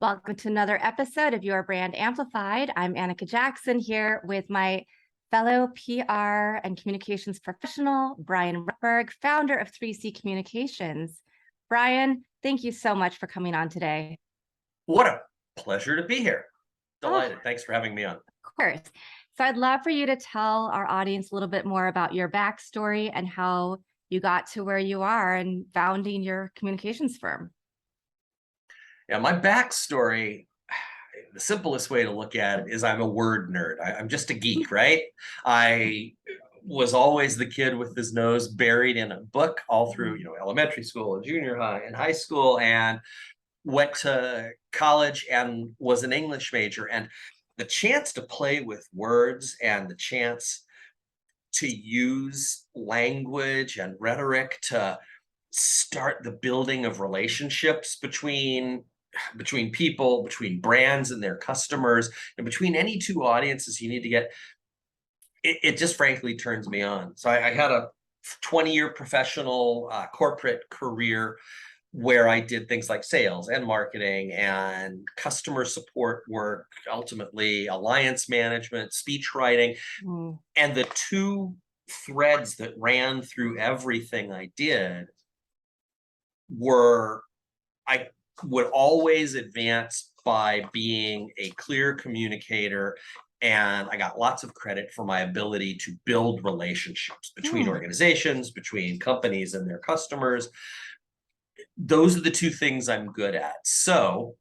Welcome to another episode of Your Brand Amplified. I'm Annika Jackson here with my fellow PR and communications professional, Bryan Rutberg, founder of 3C Communications. Bryan, thank you so much for coming on today. What a pleasure to be here. Delighted. Oh, Thanks for having me on. of course. So I'd love for you to tell our audience a little bit more about your backstory and how you got to where you are and founding your communications firm. Yeah, my backstory, the simplest way to look at it is I'm a word nerd. I'm just a geek, right? I was always the kid with his nose buried in a book all through, elementary school and junior high and high school, and went to college and was an English major. And the chance to play with words and the chance to use language and rhetoric to start the building of relationships between people, between brands and their customers, and between any two audiences you need to get, it just frankly turns me on. So I had a 20-year professional corporate career where I did things like sales and marketing and customer support work, ultimately alliance management, speech writing. And the two threads that ran through everything I did were I would always advance by being a clear communicator. And I got lots of credit for my ability to build relationships between organizations, between companies and their customers. Those are the two things I'm good at. So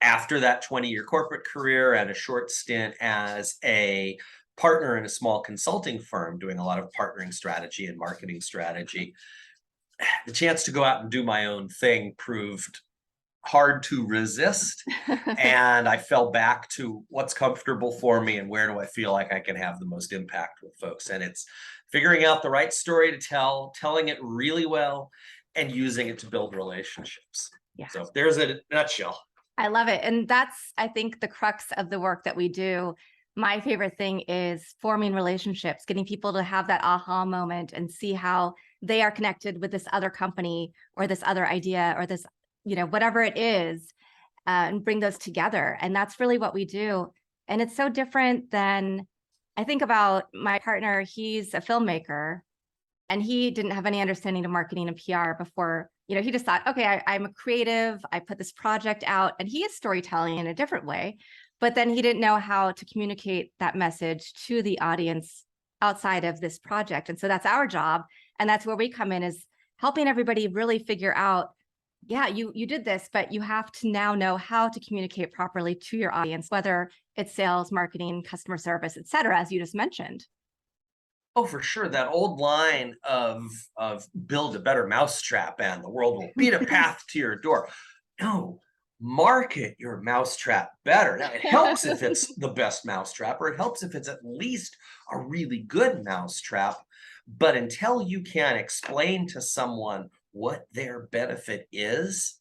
after that 20-year corporate career and a short stint as a partner in a small consulting firm doing a lot of partnering strategy and marketing strategy, the chance to go out and do my own thing proved hard to resist. And I fell back to what's comfortable for me and where do I feel like I can have the most impact with folks. And it's figuring out the right story to tell, telling it really well, and using it to build relationships. Yeah. So there's a nutshell. I love it. And that's, I think, the crux of the work that we do. My favorite thing is forming relationships, getting people to have that aha moment and see how they are connected with this other company or this other idea or this, whatever it is, and bring those together. And that's really what we do. And it's so different than, I think about my partner, he's a filmmaker. And he didn't have any understanding of marketing and PR before, he just thought, okay, I'm a creative. I put this project out, and he is storytelling in a different way, but then he didn't know how to communicate that message to the audience outside of this project. And so that's our job. And that's where we come in, is helping everybody really figure out, yeah, you did this, but you have to now know how to communicate properly to your audience, whether it's sales, marketing, customer service, et cetera, as you just mentioned. Oh, for sure. That old line of build a better mousetrap and the world will beat a path to your door. No, market your mousetrap better. Now, it helps if it's the best mousetrap, or it helps if it's at least a really good mousetrap. But until you can explain to someone what their benefit is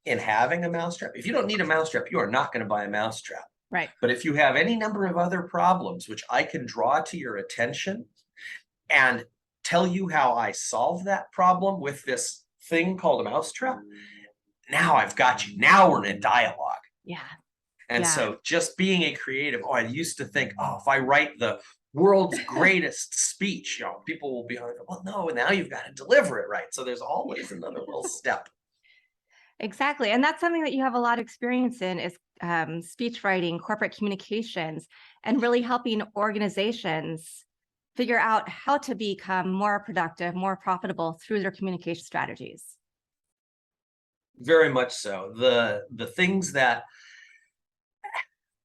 in having a mousetrap, if you don't need a mousetrap, you are not going to buy a mousetrap. Right. But if you have any number of other problems, which I can draw to your attention and tell you how I solve that problem with this thing called a mousetrap, now I've got you. Now we're in a dialogue. Yeah. And so just being a creative, I used to think, if I write the world's greatest speech, people will be like, well, no, now you've got to deliver it right. So there's always another little step. Exactly. And that's something that you have a lot of experience in, is speech writing, corporate communications, and really helping organizations figure out how to become more productive, more profitable through their communication strategies. Very much so. The things that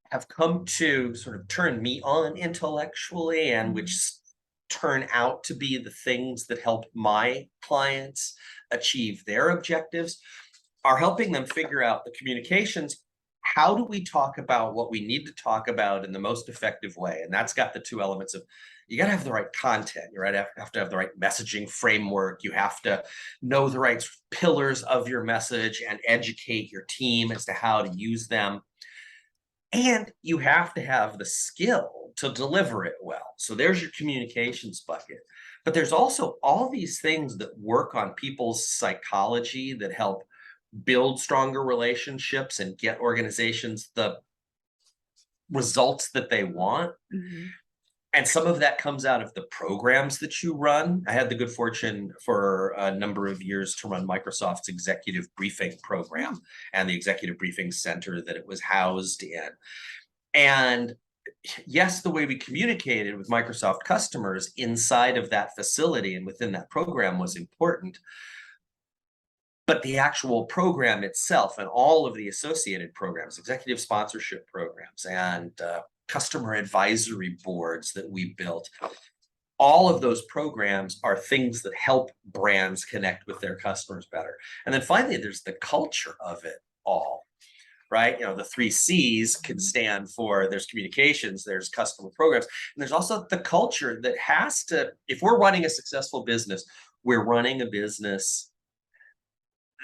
have come to sort of turn me on intellectually, and which turn out to be the things that help my clients achieve their objectives, are helping them figure out the communications. How do we talk about what we need to talk about in the most effective way? And that's got the two elements of, you got to have the right content. You have to have the right messaging framework. You have to know the right pillars of your message and educate your team as to how to use them. And you have to have the skill to deliver it well. So there's your communications bucket. But there's also all these things that work on people's psychology that help build stronger relationships and get organizations the results that they want. Mhm. And some of that comes out of the programs that you run. I had the good fortune for a number of years to run Microsoft's executive briefing program Mm. and the executive briefing center that it was housed in. And yes, the way we communicated with Microsoft customers inside of that facility and within that program was important. But the actual program itself and all of the associated programs, executive sponsorship programs, and customer advisory boards that we built, all of those programs are things that help brands connect with their customers better. And then finally, there's the culture of it all, right? You know, the 3 C's can stand for there's communications, there's customer programs, and there's also the culture that has to, if we're running a successful business, we're running a business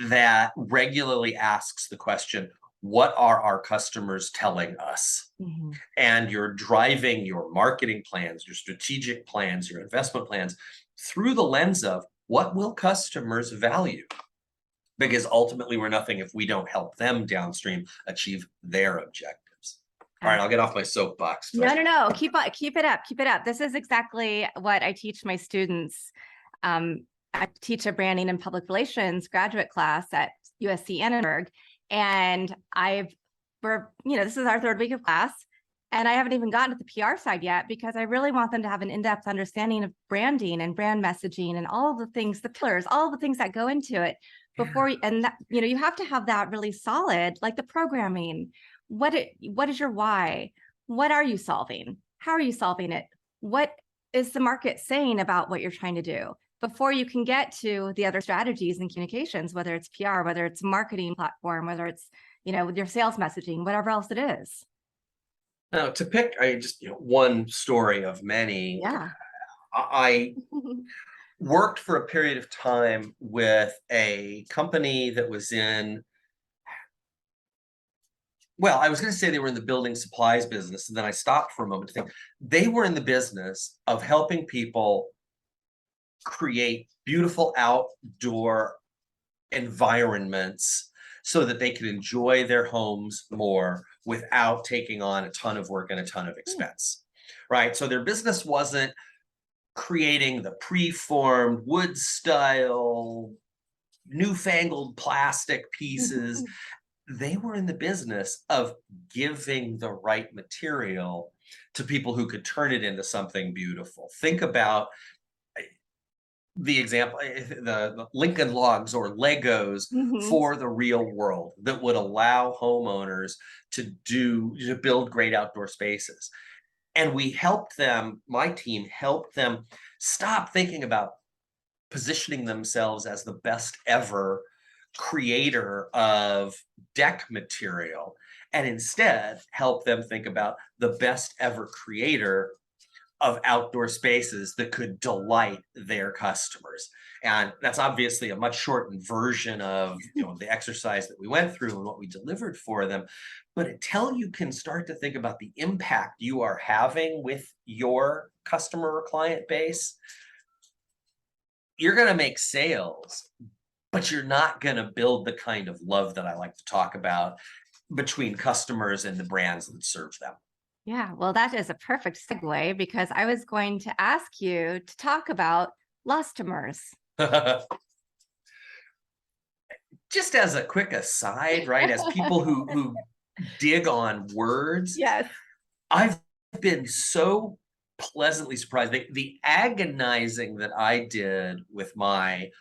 that regularly asks the question, what are our customers telling us? Mhm. And you're driving your marketing plans, your strategic plans, your investment plans through the lens of what will customers value? Because ultimately, we're nothing if we don't help them downstream achieve their objectives. All right, I'll get off my soapbox. No, no, no. Keep it up. Keep it up. This is exactly what I teach my students. I teach a branding and public relations graduate class at USC Annenberg, and this is our 3rd week of class, and I haven't even gotten to the PR side yet because I really want them to have an in-depth understanding of branding and brand messaging and all of the things, the pillars, all of the things that go into it before, and that, you have to have that really solid, like the programming. What is your why? What are you solving? How are you solving it? What is the market saying about what you're trying to do before you can get to the other strategies and communications, whether it's PR, whether it's marketing platform, whether it's, with your sales messaging, whatever else it is. Now, to pick one story of many, Yeah. I worked for a period of time with a company that was in, well, I was going to say they were in the building supplies business, and then I stopped for a moment to think they were in the business of helping people create beautiful outdoor environments so that they could enjoy their homes more without taking on a ton of work and a ton of expense. Right. So their business wasn't creating the preformed wood style, newfangled plastic pieces. They were in the business of giving the right material to people who could turn it into something beautiful. Think about the example, the Lincoln Logs or Legos Mhm. for the real world that would allow homeowners to build great outdoor spaces. And we helped them, my team helped them stop thinking about positioning themselves as the best ever creator of deck material, and instead help them think about the best ever creator of outdoor spaces that could delight their customers. And that's obviously a much shortened version of the exercise that we went through and what we delivered for them. But until you can start to think about the impact you are having with your customer or client base, you're going to make sales, but you're not going to build the kind of love that I like to talk about between customers and the brands that serve them. Yeah, well, that is a perfect segue because I was going to ask you to talk about lustomers. Just as a quick aside, right? As people who dig on words, Yes. I've been so pleasantly surprised. The agonizing that I did with my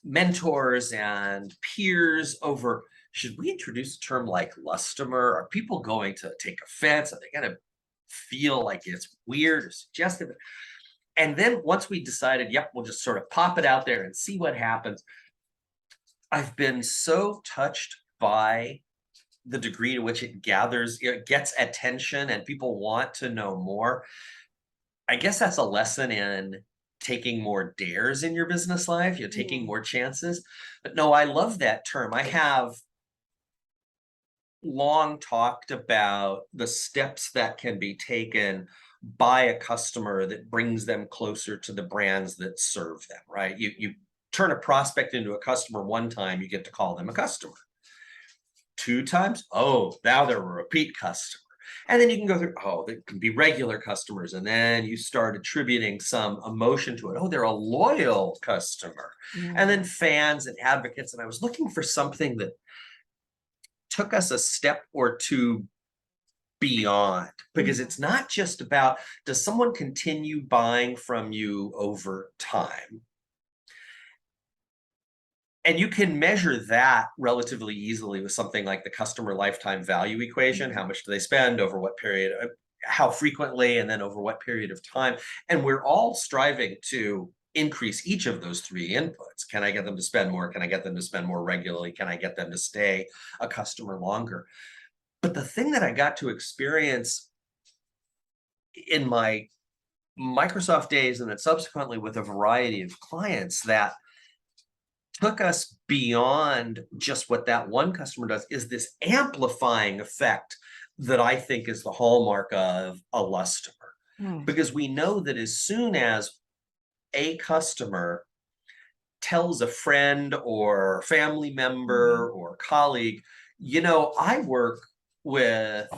mentors and peers over, should we introduce a term like lustomer? Are people going to take offense? Are they going to feel like it's weird or suggestive? And then once we decided, yep, we'll just sort of pop it out there and see what happens, I've been so touched by the degree to which it gets attention and people want to know more. I guess that's a lesson in taking more dares in your business life, taking more chances. But no, I love that term. I have long talked about the steps that can be taken by a customer that brings them closer to the brands that serve them, right? You turn a prospect into a customer one time, you get to call them a customer. 2 times, oh, now they're a repeat customer. And then you can go through, oh, they can be regular customers. And then you start attributing some emotion to it. Oh, they're a loyal customer. And then fans and advocates. And I was looking for something that took us a step or two beyond, because it's not just about, does someone continue buying from you over time? And you can measure that relatively easily with something like the customer lifetime value equation. How much do they spend over what period, how frequently, and then over what period of time? And we're all striving to increase each of those 3 inputs. Can I get them to spend more? Can I get them to spend more regularly? Can I get them to stay a customer longer? But the thing that I got to experience in my Microsoft days, and then subsequently with a variety of clients, that took us beyond just what that one customer does, is this amplifying effect that I think is the hallmark of a customer. Because we know that as soon as a customer tells a friend or family member or colleague, I work with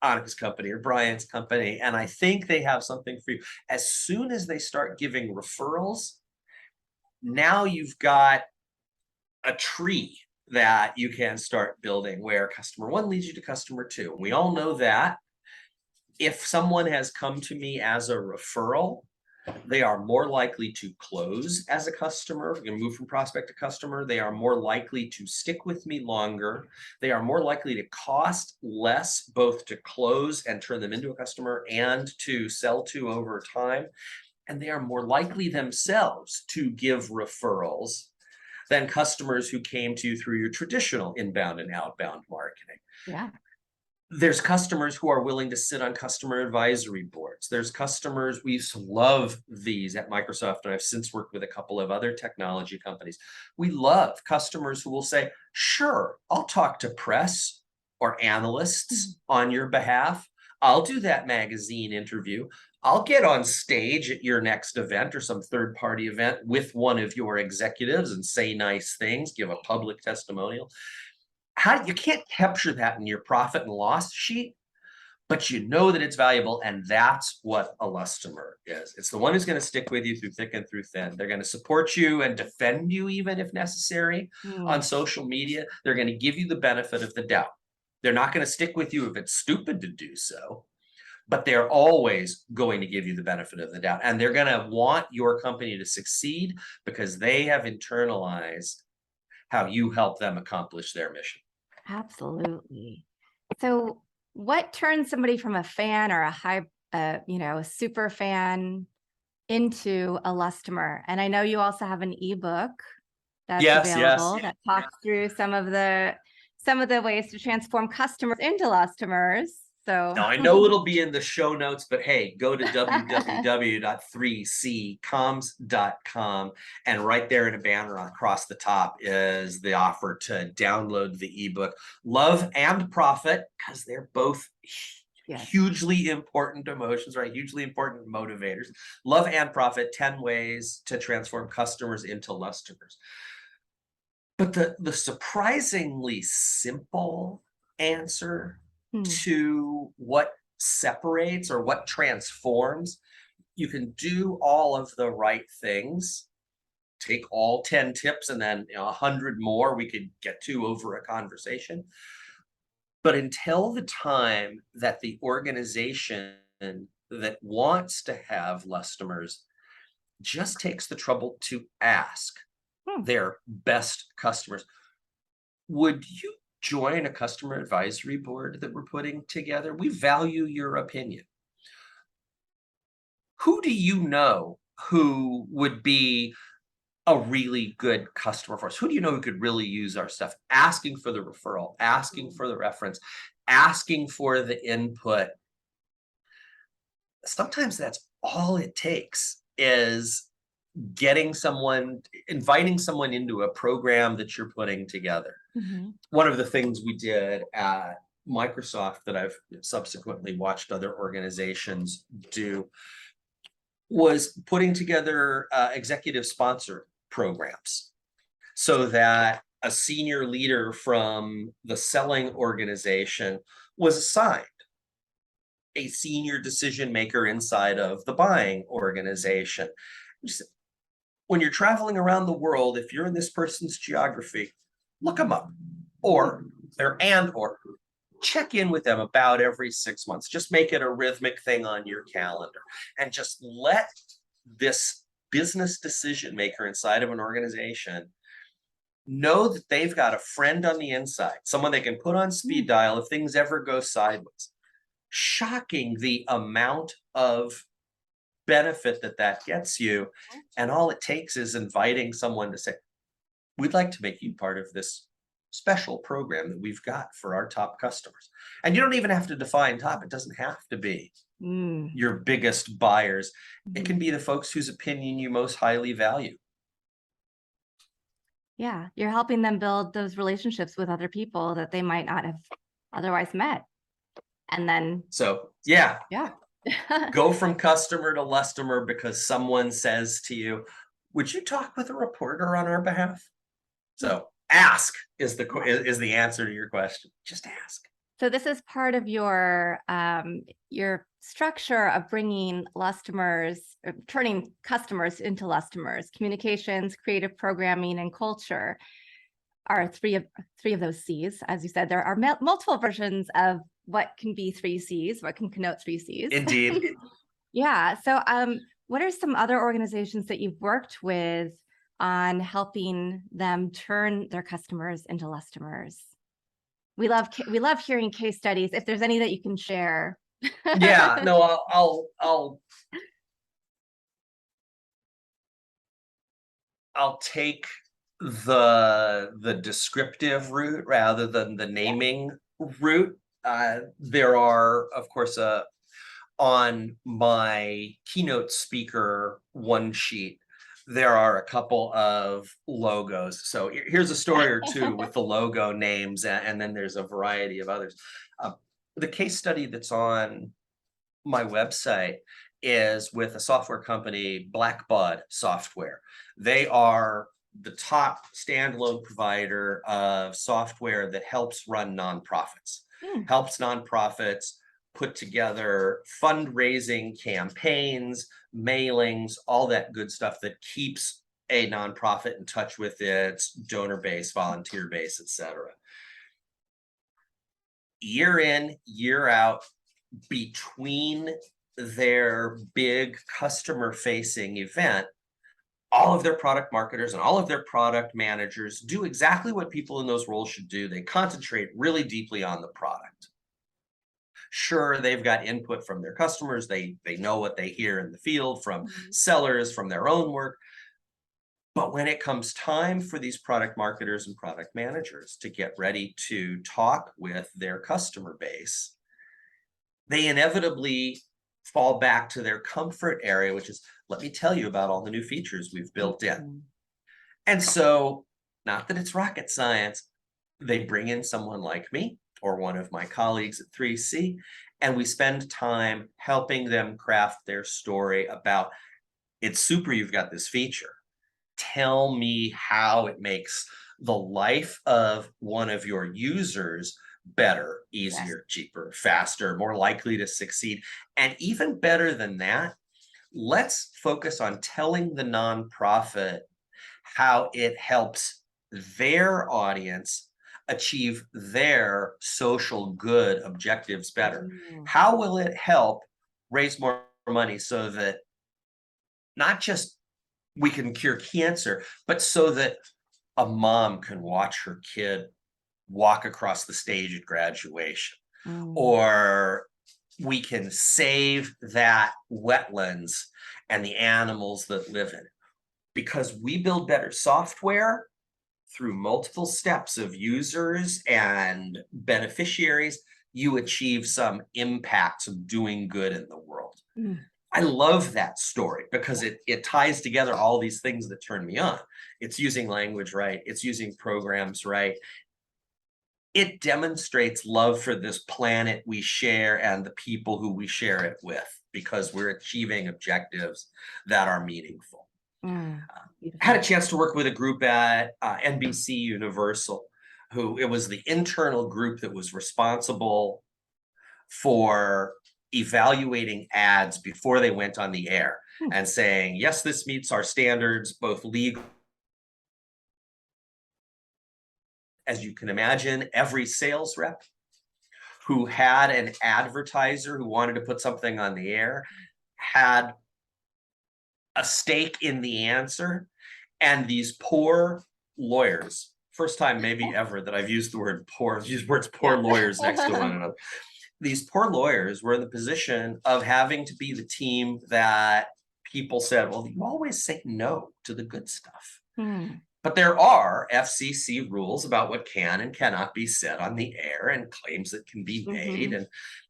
Annika's company or Brian's company, and I think they have something for you. As soon as they start giving referrals, now you've got a tree that you can start building, where customer 1 leads you to customer 2. We all know that if someone has come to me as a referral, they are more likely to close as a customer. We're going to move from prospect to customer. They are more likely to stick with me longer. They are more likely to cost less, both to close and turn them into a customer and to sell to over time. And they are more likely themselves to give referrals than customers who came to you through your traditional inbound and outbound marketing. Yeah. There's customers who are willing to sit on customer advisory boards. There's customers, we used to love these at Microsoft, and I've since worked with a couple of other technology companies. We love customers who will say, sure, I'll talk to press or analysts on your behalf. I'll do that magazine interview. I'll get on stage at your next event or some third-party event with one of your executives and say nice things, give a public testimonial. You can't capture that in your profit and loss sheet, but you know that it's valuable, and that's what a customer is. It's the one who's going to stick with you through thick and through thin. They're going to support you and defend you even if necessary on social media. They're going to give you the benefit of the doubt. They're not going to stick with you if it's stupid to do so, but they're always going to give you the benefit of the doubt. And they're going to want your company to succeed because they have internalized how you help them accomplish their mission. Absolutely. So what turns somebody from a fan or a super fan into a customer? And I know you also have an ebook that's available that talks through some of the ways to transform customers into customers. So now I know it'll be in the show notes, but hey, go to www.3ccoms.com, and right there in a banner across the top is the offer to download the ebook Love and Profit, because they're both hugely important emotions, right? Hugely important motivators. Love and Profit, 10 ways to transform customers into customers. But the surprisingly simple answer to what separates or what transforms, you can do all of the right things, take all 10 tips and then 100 more we could get to over a conversation. But until the time that the organization that wants to have customers just takes the trouble to ask their best customers, would you join a customer advisory board that we're putting together? We value your opinion. Who do you know who would be a really good customer for us? Who do you know who could really use our stuff? Asking for the referral, asking for the reference, asking for the input. Sometimes that's all it takes, is inviting someone into a program that you're putting together. One of the things we did at Microsoft that I've subsequently watched other organizations do was putting together executive sponsor programs, so that a senior leader from the selling organization was assigned a senior decision maker inside of the buying organization. When you're traveling around the world, if you're in this person's geography, look them up, or or check in with them about every 6 months. Just make it a rhythmic thing on your calendar, and just let this business decision maker inside of an organization know that they've got a friend on the inside, someone they can put on speed dial if things ever go sideways. Shocking the amount of benefit that that gets you. And all it takes is inviting someone to say, we'd like to make you part of this special program that we've got for our top customers. And you don't even have to define top. It doesn't have to be your biggest buyers. It can be the folks whose opinion you most highly value. Yeah, you're helping them build those relationships with other people that they might not have otherwise met. And then, So yeah, yeah. go from customer to lustomer because someone says to you, would you talk with a reporter on our behalf? So ask is the answer to your question. Just ask. So this is part of your structure of bringing turning customers into lustomers. Communications, creative programming, and culture are three of those C's. As you said, there are multiple versions of what can be 3 C's, what can connote 3 C's. Indeed. Yeah. So what are some other organizations that you've worked with on helping them turn their customers into lustomers? We love hearing case studies. If there's any that you can share. Yeah, no, I'll take the descriptive route rather than the naming route. There are, of course, on my keynote speaker one sheet, there are a couple of logos. So here's a story or two with the logo names, and then there's a variety of others. The case study that's on my website is with a software company, Blackbaud Software. They are the top standalone provider of software that helps run nonprofits, helps nonprofits put together fundraising campaigns, mailings, all that good stuff that keeps a nonprofit in touch with its donor base, volunteer base, etc. Year in, year out, between their big customer facing event, all of their product marketers and all of their product managers do exactly what people in those roles should do. They concentrate really deeply on the product. Sure, they've got input from their customers. They know what they hear in the field from sellers, from their own work. But when it comes time for these product marketers and product managers to get ready to talk with their customer base, they inevitably fall back to their comfort area, which is, let me tell you about all the new features we've built in. And so, not that it's rocket science, they bring in someone like me or one of my colleagues at 3C, and we spend time helping them craft their story about, it's super you've got this feature. Tell me how it makes the life of one of your users better, easier, cheaper, faster, more likely to succeed. And even better than that, let's focus on telling the nonprofit how it helps their audience achieve their social good objectives better. How will it help raise more money so that not just we can cure cancer, but so that a mom can watch her kid walk across the stage at graduation, or we can save that wetlands and the animals that live in it. Because we build better software through multiple steps of users and beneficiaries, you achieve some impacts of doing good in the world. I love that story because it ties together all these things that turn me on. It's using language right. It's using programs right. It demonstrates love for this planet we share and the people who we share it with, because we're achieving objectives that are meaningful. Had a chance to work with a group at NBC Universal, who it was the internal group that was responsible for evaluating ads before they went on the air and saying, yes, this meets our standards, both legal. As you can imagine, every sales rep who had an advertiser who wanted to put something on the air had a stake in the answer. And these poor lawyers, first time maybe ever that I've used the word poor, I've used words poor lawyers next to one another. These poor lawyers were in the position of having to be the team that people said, well, you always say no to the good stuff. But there are FCC rules about what can and cannot be said on the air and claims that can be made, and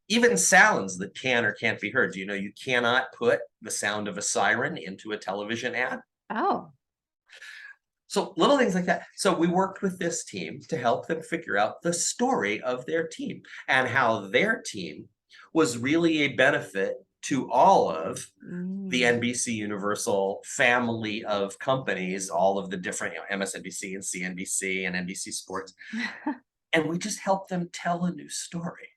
even sounds that can or can't be heard. Do you know you cannot put the sound of a siren into a television ad? Oh. So little things like that. So we worked with this team to help them figure out the story of their team and how their team was really a benefit to all of the NBC Universal family of companies, all of the different, MSNBC and CNBC and NBC Sports. And we just help them tell a new story.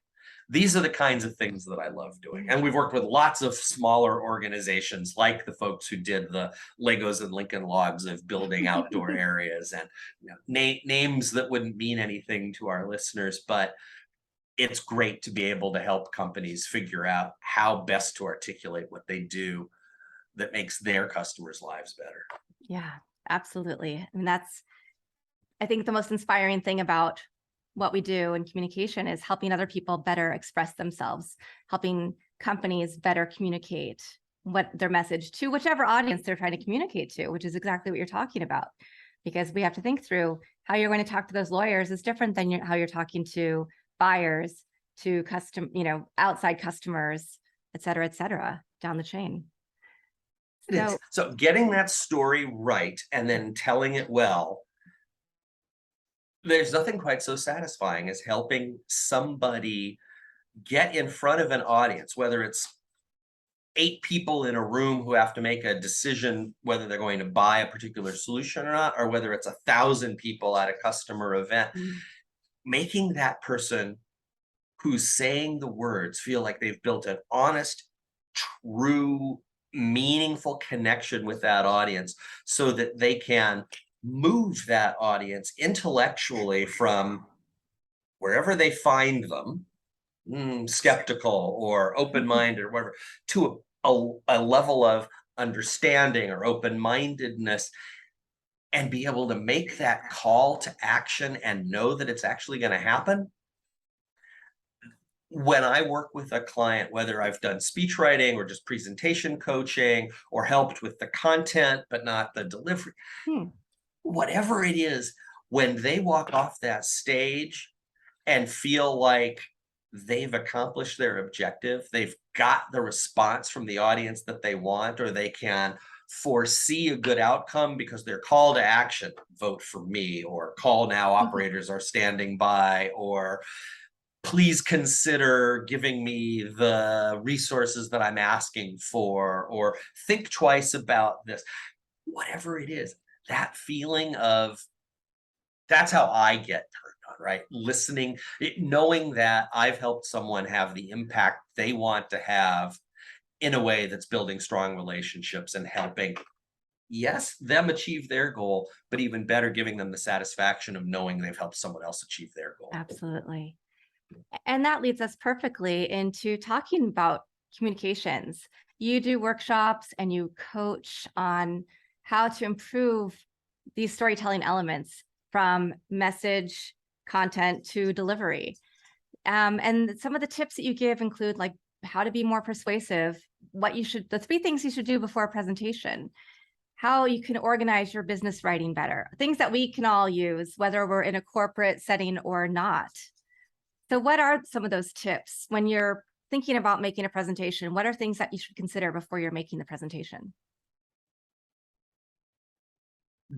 These are the kinds of things that I love doing. And we've worked with lots of smaller organizations like the folks who did the Legos and Lincoln Logs of building outdoor areas, and names that wouldn't mean anything to our listeners, but it's great to be able to help companies figure out how best to articulate what they do that makes their customers' lives better. Yeah, absolutely. And that's, I think, the most inspiring thing about what we do in communication is helping other people better express themselves, helping companies better communicate what their message to whichever audience they're trying to communicate to, which is exactly what you're talking about. Because we have to think through how you're going to talk to those lawyers is different than how you're talking to buyers, to outside customers, et cetera, down the chain. So getting that story right and then telling it well, there's nothing quite so satisfying as helping somebody get in front of an audience, whether it's 8 people in a room who have to make a decision whether they're going to buy a particular solution or not, or whether it's 1,000 people at a customer event, making that person who's saying the words feel like they've built an honest, true, meaningful connection with that audience so that they can move that audience intellectually from wherever they find them, skeptical or open-minded or whatever, to a level of understanding or open-mindedness, and be able to make that call to action and know that it's actually going to happen. When I work with a client, whether I've done speech writing or just presentation coaching or helped with the content but not the delivery, whatever it is, when they walk off that stage and feel like they've accomplished their objective, they've got the response from the audience that they want, or they can foresee a good outcome because their call to action, vote for me, or call now, operators are standing by, or please consider giving me the resources that I'm asking for, or think twice about this. Whatever it is, that feeling of, that's how I get turned on, right? Listening, knowing that I've helped someone have the impact they want to have in a way that's building strong relationships and helping, yes, them achieve their goal, but even better, giving them the satisfaction of knowing they've helped someone else achieve their goal. Absolutely. And that leads us perfectly into talking about communications. You do workshops and you coach on how to improve these storytelling elements from message, content to delivery. And some of the tips that you give include like how to be more persuasive, the 3 things you should do before a presentation, how you can organize your business writing better, things that we can all use, whether we're in a corporate setting or not. So what are some of those tips when you're thinking about making a presentation? What are things that you should consider before you're making the presentation?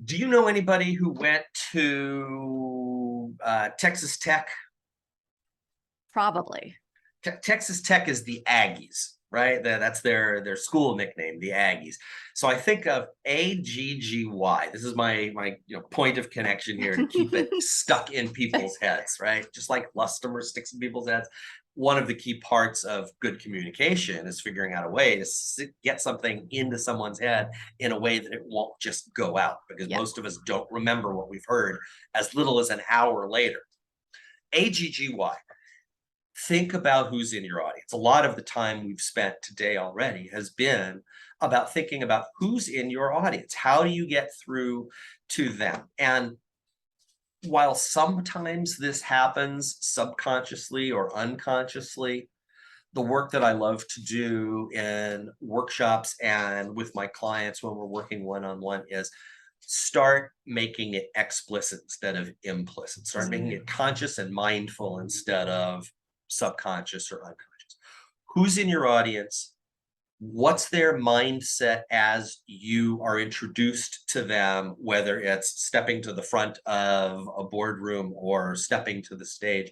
Do you know anybody who went to Texas Tech? Probably. Texas Tech is the Aggies. right? That's their school nickname, the Aggies. So I think of AGGY. This is my point of connection here to keep it stuck in people's heads, right? Just like lustomer sticks in people's heads. One of the key parts of good communication is figuring out a way to get something into someone's head in a way that it won't just go out, because Yeah. most of us don't remember what we've heard as little as an hour later. AGGY. Think about who's in your audience. A lot of the time we've spent today already has been about thinking about who's in your audience. How do you get through to them? And while sometimes this happens subconsciously or unconsciously, the work that I love to do in workshops and with my clients when we're working one-on-one is start making it explicit instead of implicit. Start making it conscious and mindful instead of subconscious or unconscious. Who's in your audience? What's their mindset as you are introduced to them, whether it's stepping to the front of a boardroom or stepping to the stage?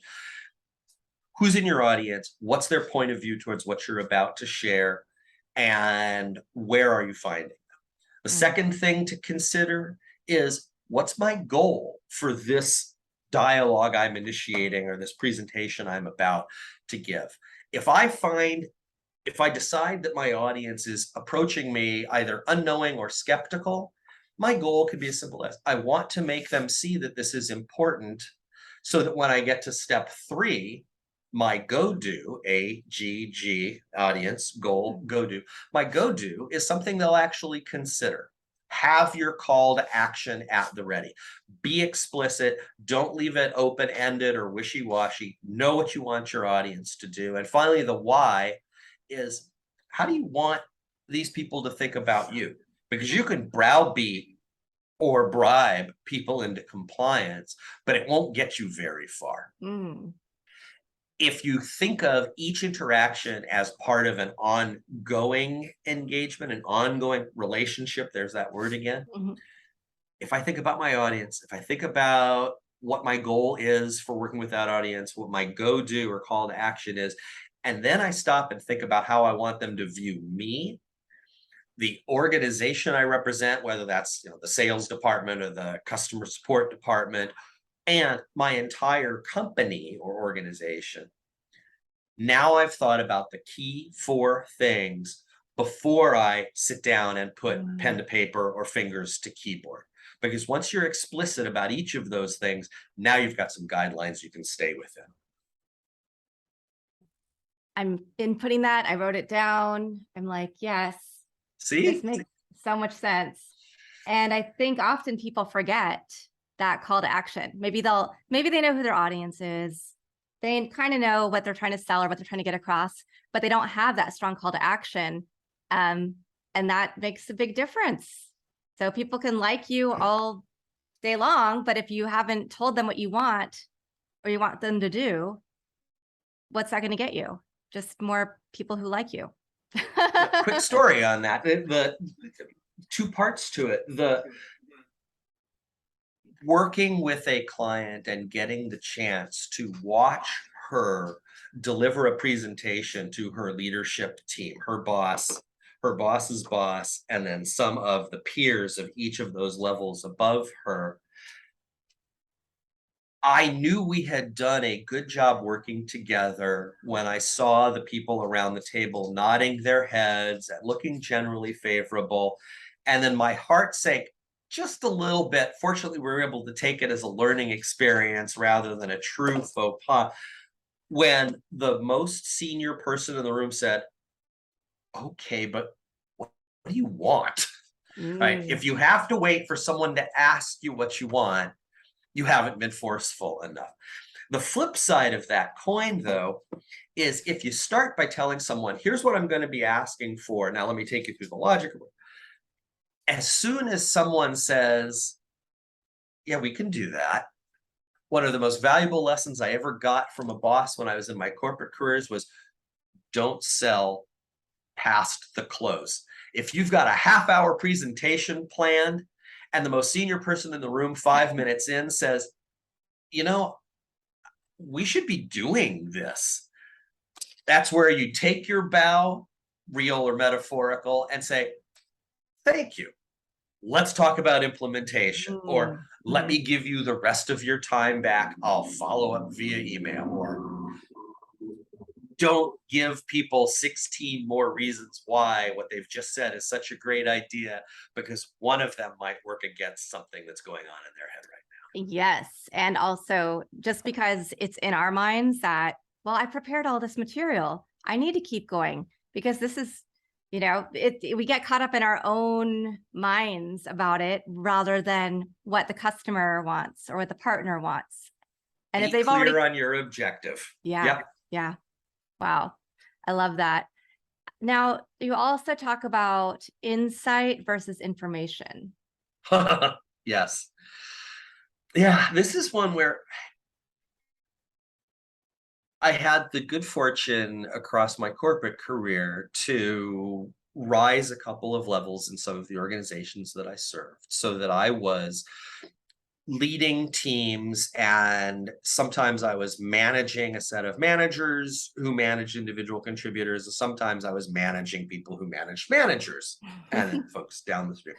Who's in your audience? What's their point of view towards what you're about to share? And where are you finding them? The second thing to consider is, what's my goal for this dialogue I'm initiating or this presentation I'm about to give? If I decide that my audience is approaching me either unknowing or skeptical, my goal could be as simple as, I want to make them see that this is important so that when I get to step 3, my go-do, AGG, audience, goal, go-do, my go-do is something they'll actually consider. Have your call to action at the ready. Be explicit. Don't leave it open-ended or wishy-washy. Know what you want your audience to do. And finally, the why is, how do you want these people to think about you? Because you can browbeat or bribe people into compliance, but it won't get you very far. If you think of each interaction as part of an ongoing engagement, an ongoing relationship, there's that word again. If I think about my audience, if I think about what my goal is for working with that audience, what my go-do or call to action is, and then I stop and think about how I want them to view me, the organization I represent, whether that's the sales department or the customer support department, and my entire company or organization. Now I've thought about the key 4 things before I sit down and put pen to paper or fingers to keyboard. Because once you're explicit about each of those things, now you've got some guidelines you can stay within. I'm inputting that. I wrote it down. I'm like, yes, See? this makes so much sense. And I think often people forget that call to action. Maybe they know who their audience is. They kind of know what they're trying to sell or what they're trying to get across, but they don't have that strong call to action. And that makes a big difference. So people can like you all day long, but if you haven't told them what you want or you want them to do, what's that going to get you? Just more people who like you. Quick story on that. The 2 parts to it. The working with a client and getting the chance to watch her deliver a presentation to her leadership team, her boss, her boss's boss, and then some of the peers of each of those levels above her. I knew we had done a good job working together when I saw the people around the table nodding their heads and looking generally favorable. And then my heart sank just a little bit. Fortunately, we were able to take it as a learning experience rather than a true faux pas, when the most senior person in the room said, okay, but what do you want? Right? If you have to wait for someone to ask you what you want, you haven't been forceful enough. The flip side of that coin, though, is if you start by telling someone, here's what I'm going to be asking for. Now, let me take you through the logic of it. As soon as someone says, yeah, we can do that. One of the most valuable lessons I ever got from a boss when I was in my corporate careers was, don't sell past the close. If you've got a half-hour presentation planned and the most senior person in the room 5 minutes in says, we should be doing this, that's where you take your bow real or metaphorical, and say, thank you. Let's talk about implementation, or let Mhm. me give you the rest of your time back. I'll follow up via email, or don't give people 16 more reasons why what they've just said is such a great idea, because one of them might work against something that's going on in their head right Yes. And also, just because it's in our minds that, well, I prepared all this material, I need to keep going because this is, we get caught up in our own minds about it rather than what the customer wants or what the partner wants. And if Be they've already, clear on your objective. yeah, Yep. yeah. Wow. I love that. Now, you also talk about insight versus information. Yes. Yeah, this is one where I had the good fortune across my corporate career to rise a couple of levels in some of the organizations that I served, so that I was leading teams, and sometimes I was managing a set of managers who managed individual contributors, and sometimes I was managing people who managed managers and then folks down the street.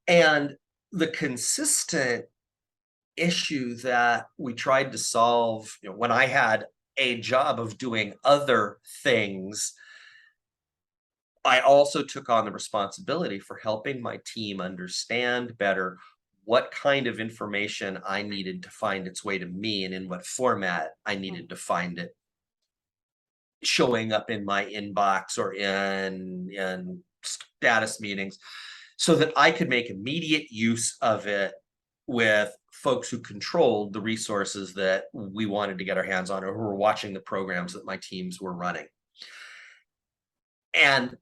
And the consistent issue that we tried to solve, when I had a job of doing other things, I also took on the responsibility for helping my team understand better what kind of information I needed to find its way to me, and in what format I needed to find it showing up in my inbox or in status meetings, so that I could make immediate use of it with folks who controlled the resources that we wanted to get our hands on, or who were watching the programs that my teams were running. And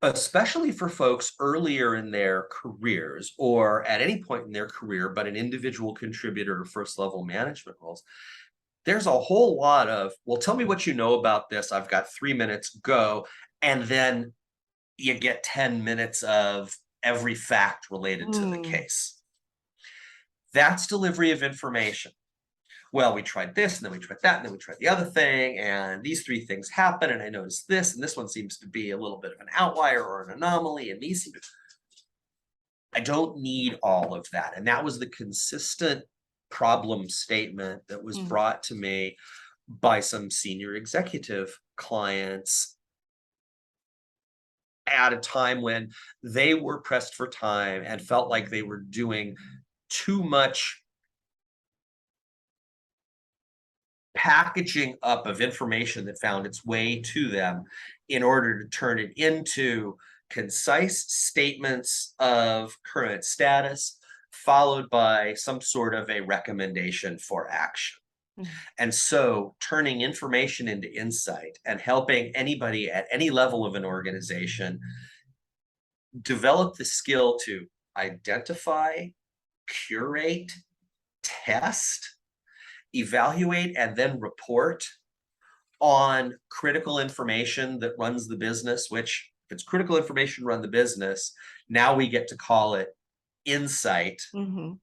especially for folks earlier in their careers, or at any point in their career, but an individual contributor or first level management roles, there's a whole lot of, well, tell me what you know about this. I've got 3 minutes, go. And then you get 10 minutes of every fact related to the Mm. case. That's delivery of information. Well, we tried this, and then we tried that, and then we tried the other thing, and these three things happen, and I noticed this, and this one seems to be a little bit of an outlier or an anomaly, and these seem to. I don't need all of that. And that was the consistent problem statement that was Mm. brought to me by some senior executive clients at a time when they were pressed for time and felt like they were doing too much packaging up of information that found its way to them in order to turn it into concise statements of current status, followed by some sort of a recommendation for action. Mm. And so turning information into insight and helping anybody at any level of an organization develop the skill to identify, curate, test, evaluate, and then report on critical information that runs the business, which, if it's critical information run the business, now we get to call it insight, Mhm.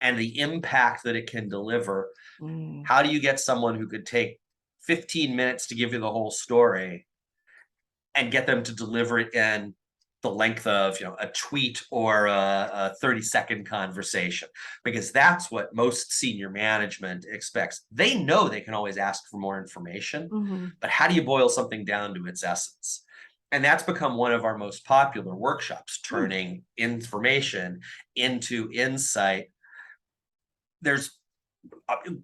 and the impact that it can deliver. Mm. How do you get someone who could take 15 minutes to give you the whole story and get them to deliver it in the length of, a tweet or a 30-second conversation? Because that's what most senior management expects. They know they can always ask for more information, Mhm. but how do you boil something down to its essence? And that's become one of our most popular workshops, Mm. turning information into insight. There's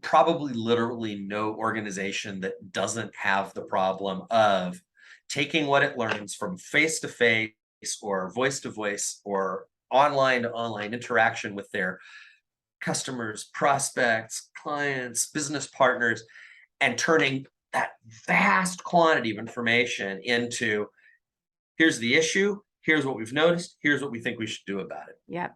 probably literally no organization that doesn't have the problem of taking what it learns from face to face, or voice to voice, or online to online interaction with their customers, prospects, clients, business partners, and turning that vast quantity of information into, here's the issue, here's what we've noticed, here's what we think we should do about it. Yep.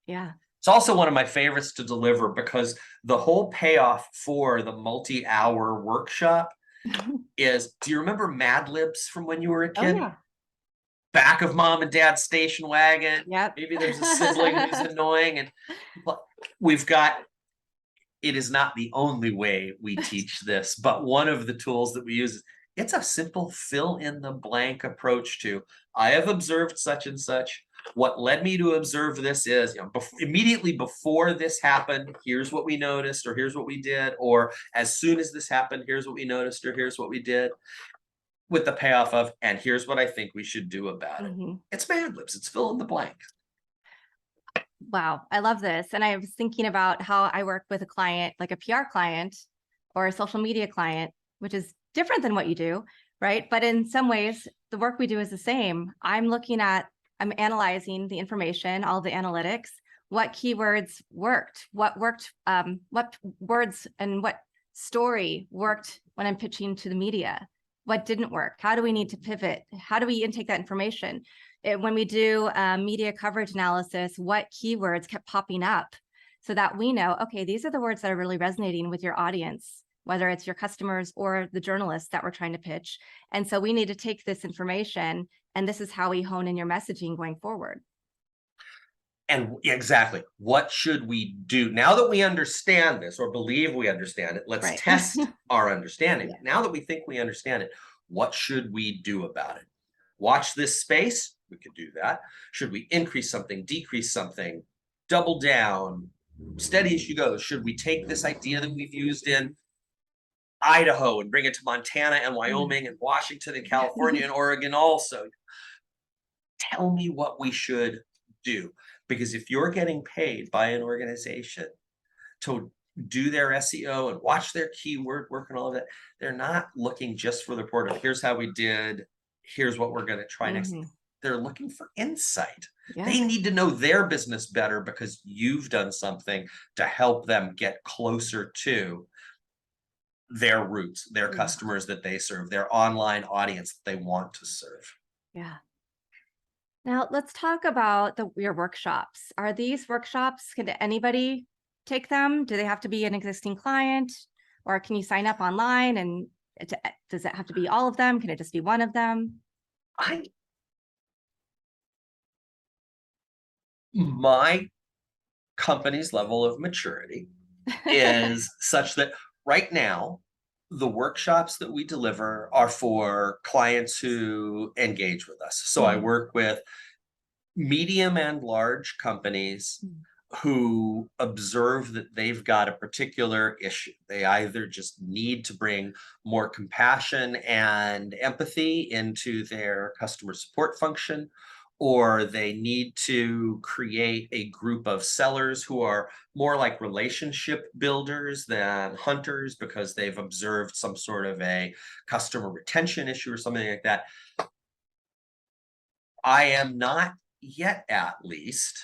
Yeah. It's also one of my favorites to deliver, because the whole payoff for the multi-hour workshop is, do you remember Mad Libs from when you were a Oh, kid? yeah. Back of mom and dad's station wagon. Yep. Maybe there's a sibling who's annoying, and but we've got, it is not the only way we teach this, but one of the tools that we use is, It's a simple fill in the blank approach to, I have observed such and such. What led me to observe this is, immediately before this happened, here's what we noticed, or here's what we did, or as soon as this happened, here's what we noticed, or here's what we did, with the payoff of, and here's what I think we should do about it. Mhm. It's Mad Libs. It's fill in the blank. Wow, I love this. And I was thinking about how I work with a client, like a PR client or a social media client, which is different than what you do, right? But in some ways, the work we do is the same. I'm analyzing the information, all the analytics, what keywords worked, what words and what story worked when I'm pitching to the media, what didn't work, how do we need to pivot, how do we intake that information? When we do media coverage analysis, what keywords kept popping up so that we know, okay, these are the words that are really resonating with your audience, whether it's your customers or the journalists that we're trying to pitch. And so we need to take this information, and this is how we hone in your messaging going forward. And exactly, what should we do now that we understand this, or believe we understand it? Let's Right. test our understanding. Yeah. Now that we think we understand it, what should we do about it? Watch this space? We could do that. Should we increase something, decrease something, double down, steady as you go? Should we take this idea that we've used in Idaho and bring it to Montana and Wyoming and Washington and California and Oregon also? Tell me what we should do. Because if you're getting paid by an organization to do their SEO and watch their keyword work and all of that, they're not looking just for the report of, here's how we did, here's what we're going to try next. Mhm. They're looking for insight. Yeah. They need to know their business better because you've done something to help them get closer to their roots, their Yeah. customers that they serve, their online audience that they want to serve. Yeah. Now let's talk about your workshops. Are these workshops, can anybody take them? Do they have to be an existing client, or can you sign up online and does it have to be all of them? Can it just be one of them? I My company's level of maturity is such that right now, the workshops that we deliver are for clients who engage with us. So I Mhm. work with medium and large companies Mm. who observe that they've got a particular issue. They either just need to bring more compassion and empathy into their customer support function, or they need to create a group of sellers who are more like relationship builders than hunters because they've observed some sort of a customer retention issue or something like that. I am not yet, at least,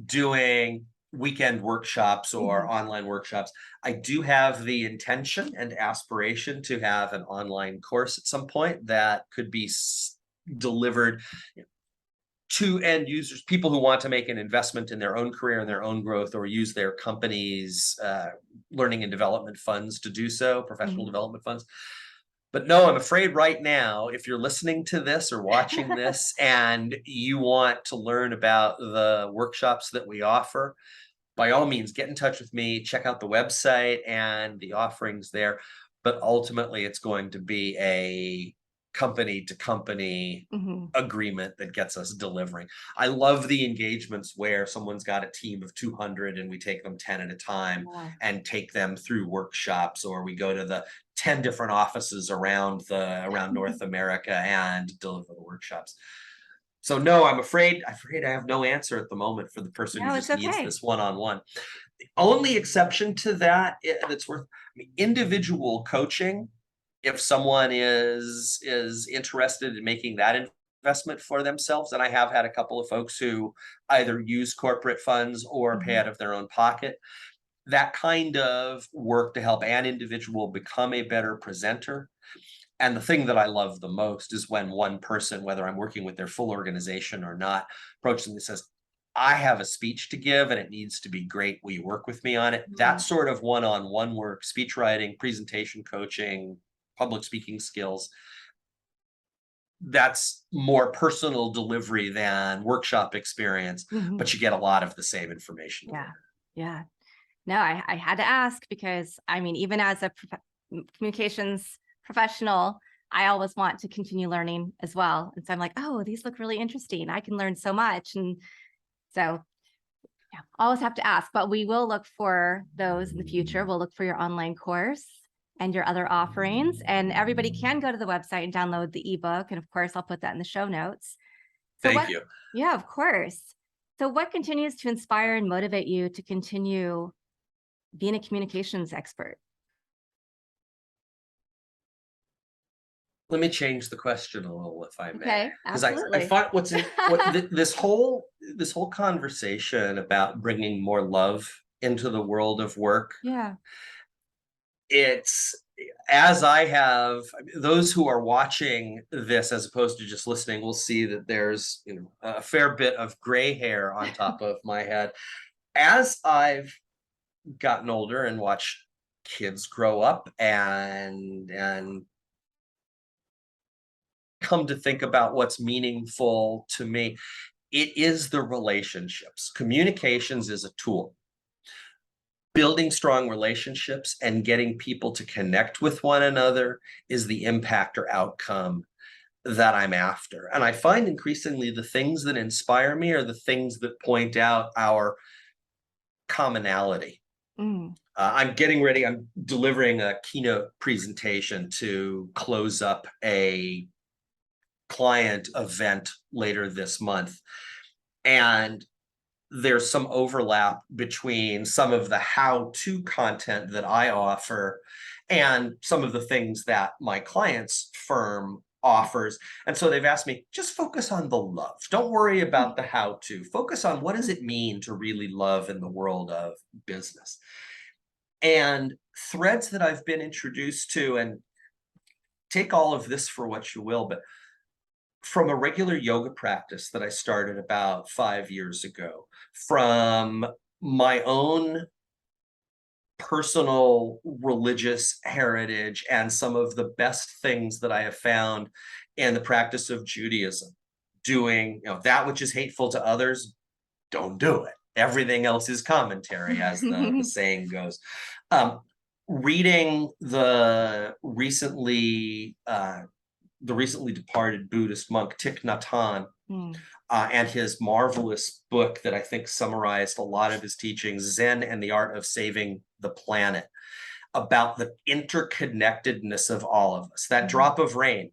doing weekend workshops or Mhm. online workshops. I do have the intention and aspiration to have an online course at some point that could be delivered to end users, people who want to make an investment in their own career and their own growth, or use their company's learning and development funds to do so, professional Mhm. development funds. But no, I'm afraid right now, if you're listening to this or watching this and you want to learn about the workshops that we offer, by all means, get in touch with me, check out the website and the offerings there. But ultimately, it's going to be a company to company Mhm. agreement that gets us delivering. I love the engagements where someone's got a team of 200 and we take them 10 at a time Yeah. and take them through workshops, or we go to the 10 different offices around North America and deliver the workshops. So no, I'm afraid I have no answer at the moment for the person who No, it's just needs okay. this one-on-one. The only exception to that that's worth, I mean, individual coaching, if someone is interested in making that investment for themselves, and I have had a couple of folks who either use corporate funds or pay Mhm. out of their own pocket. That kind of work to help an individual become a better presenter. And the thing that I love the most is when one person, whether I'm working with their full organization or not, approaches them and says, I have a speech to give and it needs to be great. Will you work with me on it? That Mm. sort of one-on-one work, speech writing, presentation coaching, public speaking skills, that's more personal delivery than workshop experience, Mhm. but you get a lot of the same information Yeah. delivered. Yeah. No, I had to ask because I mean, even as a communications professional, I always want to continue learning as well. And so I'm like, oh, these look really interesting. I can learn so much. And so yeah, always have to ask, but we will look for those in the future. We'll look for your online course and your other offerings. And everybody can go to the website and download the ebook. And of course, I'll put that in the show notes. So Thank what, you. yeah, of course. So what continues to inspire and motivate you to continue being a communications expert? Let me change the question a little, if I may, Okay, because I absolutely. find this whole conversation about bringing more love into the world of work. Yeah. It's as I have those who are watching this as opposed to just listening will see that there's a fair bit of gray hair on top of my head. As I've gotten older and watched kids grow up and come to think about what's meaningful to me, it is the relationships. Communications is a tool. Building strong relationships and getting people to connect with one another is the impact or outcome that I'm after. And I find increasingly the things that inspire me are the things that point out our commonality. Mm. I'm getting ready, I'm delivering a keynote presentation to close up a client event later this month. And there's some overlap between some of the how-to content that I offer and some of the things that my client's firm offers. And so they've asked me, just focus on the love. Don't worry about the how-to. Focus on what does it mean to really love in the world of business. And threads that I've been introduced to, and take all of this for what you will, but from a regular yoga practice that I started about 5 years ago, from my own personal religious heritage and some of the best things that I have found in the practice of Judaism, doing, that which is hateful to others, don't do it. Everything else is commentary, as the saying goes. Reading the recently departed Buddhist monk Thich Nhat Hanh, Mm. and his marvelous book that I think summarized a lot of his teachings, Zen and the Art of Saving the Planet, about the interconnectedness of all of us. That drop of rain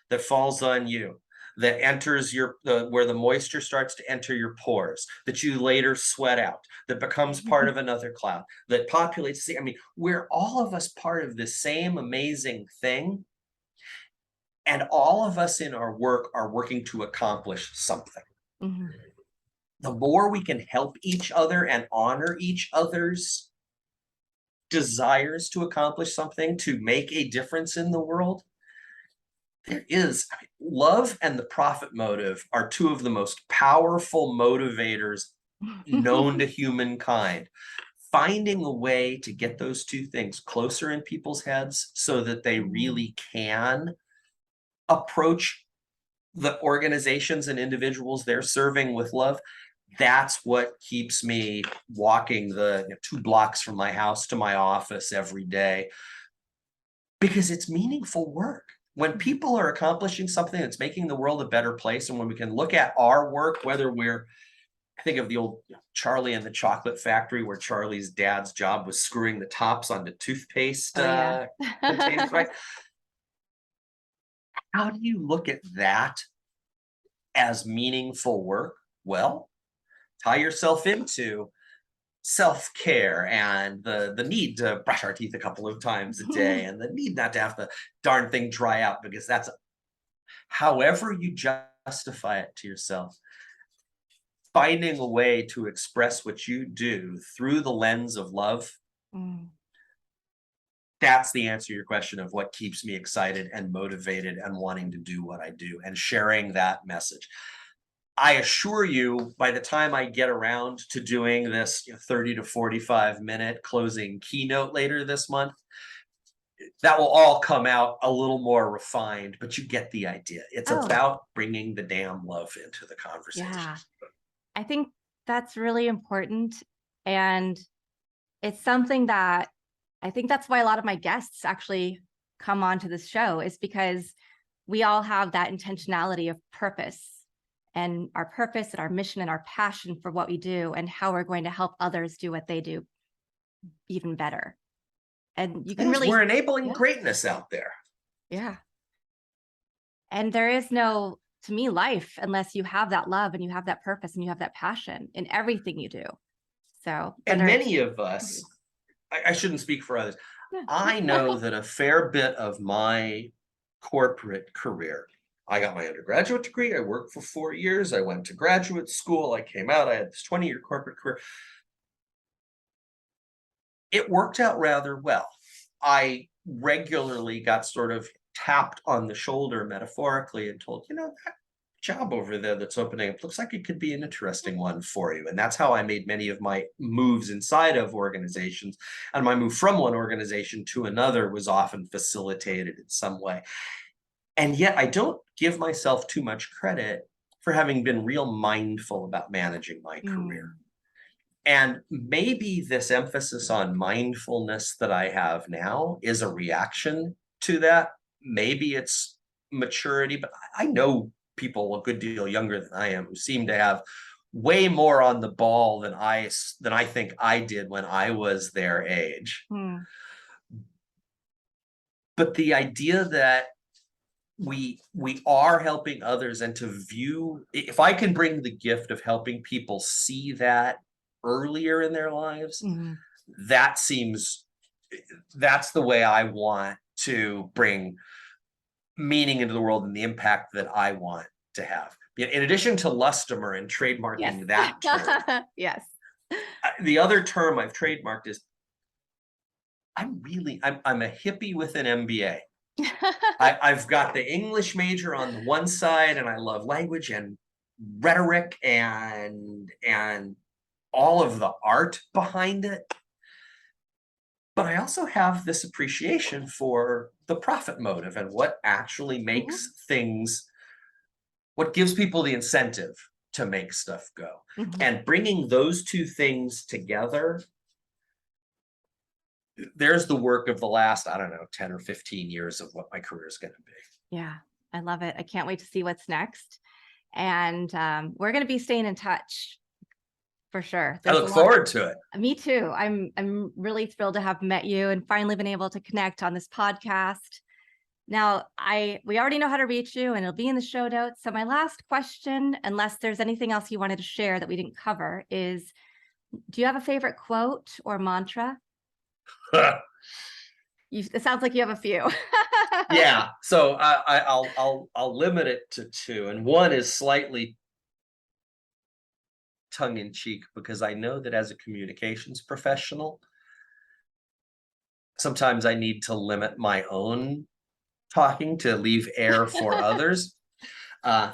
that falls on you, that enters where the moisture starts to enter your pores, that you later sweat out, that becomes part of another cloud, that populates the, I mean, we're all of us part of the same amazing thing. And all of us in our work are working to accomplish something. Mm-hmm. The more we can help each other and honor each other's desires to accomplish something, to make a difference in the world, there is love and the profit motive are two of the most powerful motivators known to humankind. Finding a way to get those two things closer in people's heads so that they really can approach the organizations and individuals they're serving with love, that's what keeps me walking the 2 blocks from my house to my office every day, because it's meaningful work. When people are accomplishing something that's making the world a better place, and when we can look at our work, whether I think of the old Charlie and the Chocolate Factory, where Charlie's dad's job was screwing the tops onto toothpaste Oh, yeah. containers, right? How do you look at that as meaningful work? Well, tie yourself into self-care and the need to brush our teeth a couple of times a day and the need not to have the darn thing dry out, because that's however you justify it to yourself. Finding a way to express what you do through the lens of love, Mm. that's the answer to your question of what keeps me excited and motivated and wanting to do what I do and sharing that message. I assure you, by the time I get around to doing this 30 to 45 minute closing keynote later this month, that will all come out a little more refined, but you get the idea. It's Oh, about bringing the damn love into the conversation. yeah. I think that's really important. And it's something that I think that's why a lot of my guests actually come onto this show is because we all have that intentionality of purpose and our mission and our passion for what we do and how we're going to help others do what they do even better. And you can really, we're enabling yeah. greatness out there. Yeah. And there is no, to me, life unless you have that love and you have that purpose and you have that passion in everything you do. So, And many of us, I shouldn't speak for others. Yeah. I know that a fair bit of my corporate career, I got my undergraduate degree, I worked for 4 years, I went to graduate school, I came out, I had this 20-year corporate career. It worked out rather well. I regularly got sort of tapped on the shoulder metaphorically and told, that job over there that's opening up looks like it could be an interesting one for you. And that's how I made many of my moves inside of organizations. And my move from one organization to another was often facilitated in some way. And yet I don't give myself too much credit for having been real mindful about managing my career. And maybe this emphasis on mindfulness that I have now is a reaction to that. Maybe it's maturity, but I know people a good deal younger than I am who seem to have way more on the ball than I think I did when I was their age. But the idea that we are helping others, and to view, if I can bring the gift of helping people see that earlier in their lives, that's the way I want to bring meaning into the world and the impact that I want to have. In addition to Lustomer and trademarking that term, yes, the other term I've trademarked is I'm a hippie with an MBA. I've got the English major on the one side, and I love language and rhetoric and all of the art behind it. But I also have this appreciation for the profit motive and what actually makes things, what gives people the incentive to make stuff go. And bringing those two things together, there's the work of the last, 10 or 15 years of what my career is going to be. Yeah, I love it. I can't wait to see what's next. And we're going to be staying in touch for sure. I look forward to it. Me too. I'm really thrilled to have met you and finally been able to connect on this podcast. Now, we already know how to reach you, and it'll be in the show notes. So my last question, unless there's anything else you wanted to share that we didn't cover, is do you have a favorite quote or mantra? It sounds like you have a few. Yeah. So I'll limit it to two, and one is slightly tongue-in-cheek because I know that as a communications professional, sometimes I need to limit my own talking to leave air for others. I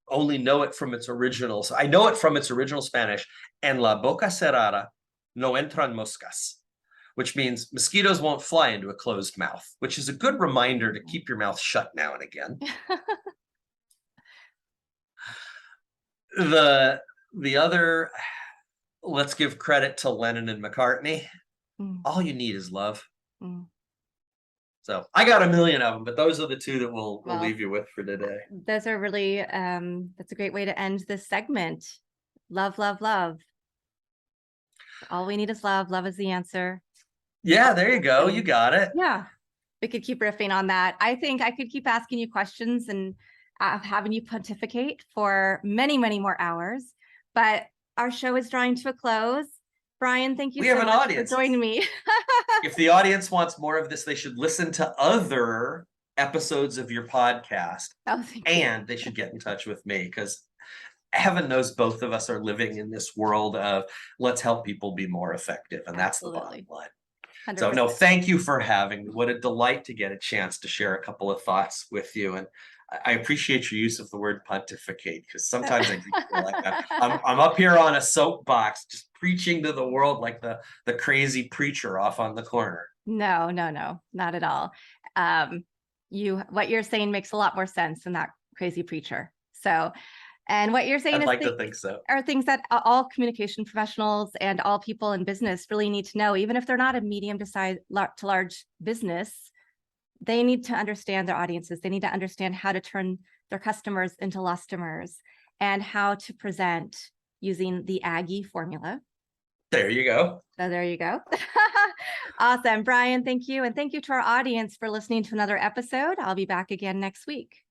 only know it from its original. So I know it from its original Spanish. En la boca cerrada no entran moscas, which means mosquitoes won't fly into a closed mouth, which is a good reminder to keep your mouth shut now and again. The other, let's give credit to Lennon and McCartney. All you need is love. So I got a million of them, but those are the two that we'll leave you with for today. Those are really, that's a great way to end this segment. Love, love, love. All we need is love. Love is the answer. Yeah, there you go. You got it. Yeah. We could keep riffing on that. I think I could keep asking you questions and having you pontificate for many, many more hours, but our show is drawing to a close. Bryan, thank you so much for joining me. If the audience wants more of this, they should listen to other episodes of your podcast, and they should get in touch with me, because heaven knows both of us are living in this world of let's help people be more effective, and that's the bottom line. 100%. So no, thank you for having me. What a delight to get a chance to share a couple of thoughts with you. And I appreciate your use of the word pontificate, because sometimes I do feel like that. I'm up here on a soapbox just preaching to the world like the crazy preacher off on the corner. No, not at all. What you're saying makes a lot more sense than that crazy preacher. So And what you're saying I'd is like to think so. are things that all communication professionals and all people in business really need to know, even if they're not a medium to large business. They need to understand their audiences. They need to understand how to turn their customers into lustomers and how to present using the Aggie formula. There you go. So there you go. Awesome. Bryan, thank you. And thank you to our audience for listening to another episode. I'll be back again next week.